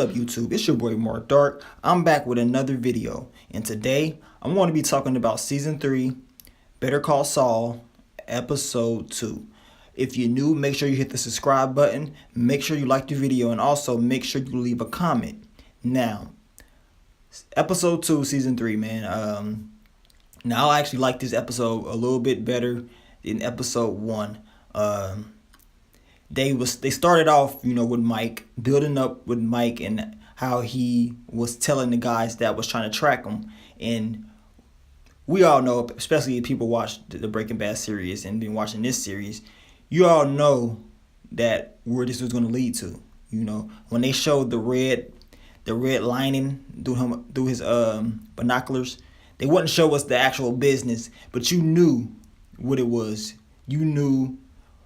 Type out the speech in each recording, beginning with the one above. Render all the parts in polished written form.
up, YouTube? It's your boy Mark Dark. I'm back with another video, and today I'm going to be talking about Season 3, Better Call Saul, Episode 2. If you're new, make sure you hit the subscribe button, make sure you like the video, and also make sure you leave a comment. Now, Episode 2, Season 3, man. Now I actually like this episode a little bit better than Episode 1. They started off, with Mike, building up with Mike and how he was telling the guys that was trying to track him. And we all know, especially if people watch the Breaking Bad series and been watching this series, you all know that where this was going to lead to. When they showed the red lining through his binoculars, they wouldn't show us the actual business, but you knew what it was. You knew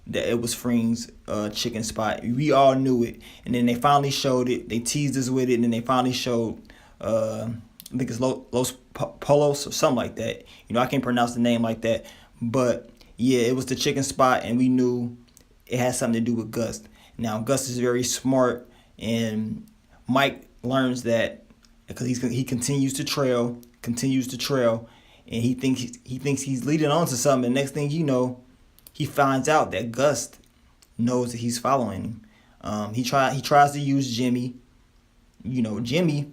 that it was Fring's chicken spot. We all knew it. And then they finally showed it. They teased us with it. And then they finally showed, I think it's Los Polos or something like that. I can't pronounce the name like that. But, yeah, it was the chicken spot. And we knew it had something to do with Gus. Now, Gus is very smart. And Mike learns that because he continues to trail. And he thinks he's leading on to something. And next thing you know, he finds out that Gus knows that he's following him. He tries to use Jimmy. Jimmy,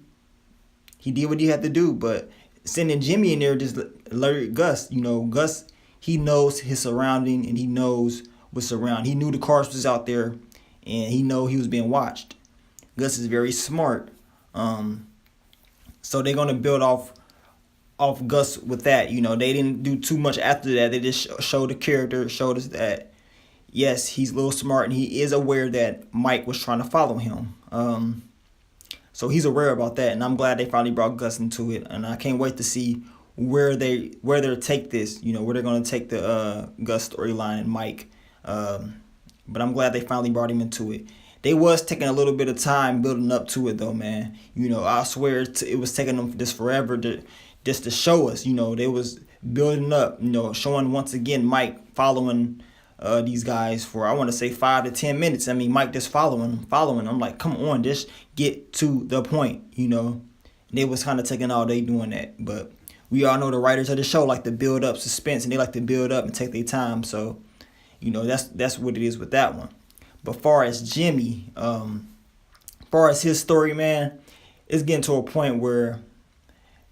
he did what he had to do, but sending Jimmy in there just alerted Gus. Gus, he knows his surrounding and he knows what's around. He knew the cars was out there and he know he was being watched. Gus is very smart. So they're gonna build off Gus with that. They didn't do too much after that. They just showed the character, showed us that, yes, he's a little smart and he is aware that Mike was trying to follow him. So he's aware about that, and I'm glad they finally brought Gus into it, and I can't wait to see where they'll take this, where they're going to take the Gus storyline and Mike. But I'm glad they finally brought him into it. They was taking a little bit of time building up to it, though, man. I swear it was taking them just forever just to show us. They was building up, showing once again Mike following these guys for, I want to say, 5 to 10 minutes. I mean, Mike just following. I'm like, come on, just get to the point, They was kind of taking all day doing that. But we all know the writers of the show like to build up suspense, and they like to build up and take their time. So, that's what it is with that one. But far as Jimmy, far as his story, man, it's getting to a point where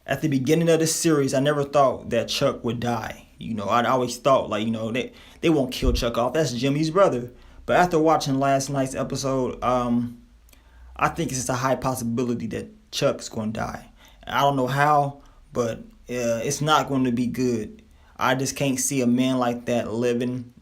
at the beginning of this series, I never thought that Chuck would die. I always thought, they won't kill Chuck off. That's Jimmy's brother. But after watching last night's episode, I think it's a high possibility that Chuck's going to die. I don't know how, but it's not going to be good. I just can't see a man like that living.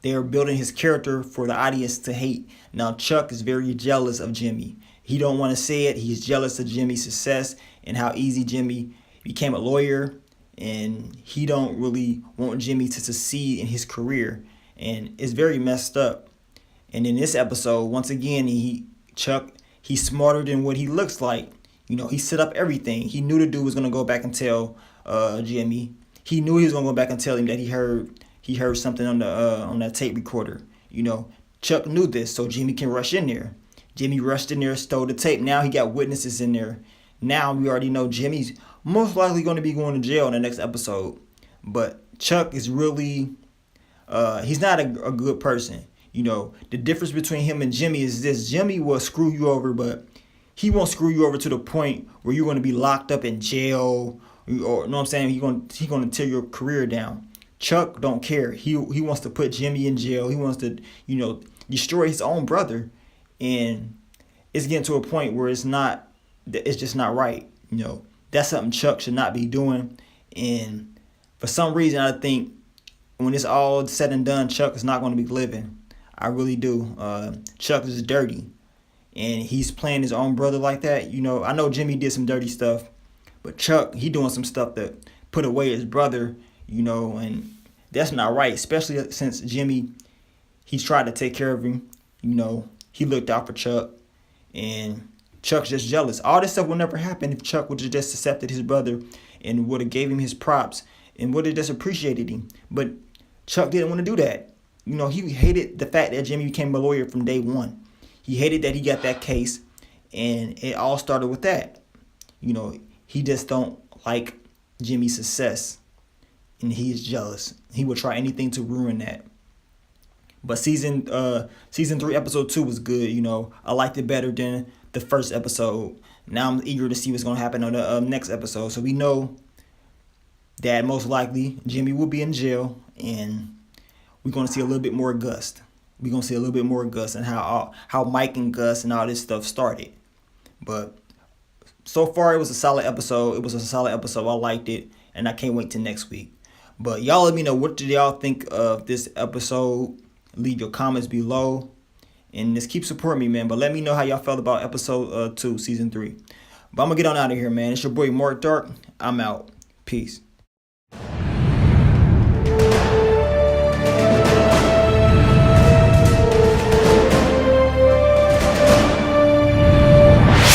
They're building his character for the audience to hate. Now, Chuck is very jealous of Jimmy. He don't want to say it. He's jealous of Jimmy's success and how easy Jimmy became a lawyer. And he don't really want Jimmy to succeed in his career. And it's very messed up. And in this episode, once again, Chuck, he's smarter than what he looks like. He set up everything. He knew the dude was going to go back and tell Jimmy. He knew he was going to go back and tell him that he heard something on that tape recorder. Chuck knew this, so Jimmy can rush in there. Jimmy rushed in there, stole the tape. Now he got witnesses in there. Now we already know Jimmy's most likely going to be going to jail in the next episode. But Chuck is really, he's not a good person. The difference between him and Jimmy is this. Jimmy will screw you over, but he won't screw you over to the point where you're going to be locked up in jail. Or, you know what I'm saying? He's going to tear your career down. Chuck don't care. He wants to put Jimmy in jail. He wants to, destroy his own brother. And it's getting to a point where it's just not right. That's something Chuck should not be doing. And for some reason, I think when it's all said and done, Chuck is not going to be living. I really do. Chuck is dirty. And he's playing his own brother like that. I know Jimmy did some dirty stuff. But Chuck, he doing some stuff that put away his brother, and that's not right. Especially since Jimmy, he's tried to take care of him. He looked out for Chuck. And Chuck's just jealous. All this stuff would never happen if Chuck would have just accepted his brother and would have gave him his props and would have just appreciated him. But Chuck didn't want to do that. He hated the fact that Jimmy became a lawyer from day one. He hated that he got that case. And it all started with that. You know, he just don't like Jimmy's success, and he is jealous. He will try anything to ruin that. But season 3, episode 2 was good. You know, I liked it better than the first episode. Now I'm eager to see what's gonna happen on the next episode. So we know that most likely Jimmy will be in jail, and we're gonna see a little bit more Gus. We're gonna see a little bit more Gus and how Mike and Gus and all this stuff started. But so far, it was a solid episode. It was a solid episode. I liked it, and I can't wait till next week. But y'all let me know, what did y'all think of this episode? Leave your comments below, and just keep supporting me, man. But let me know how y'all felt about episode 2, season 3. But I'm gonna get on out of here, man. It's your boy Mark Dark. I'm out. Peace.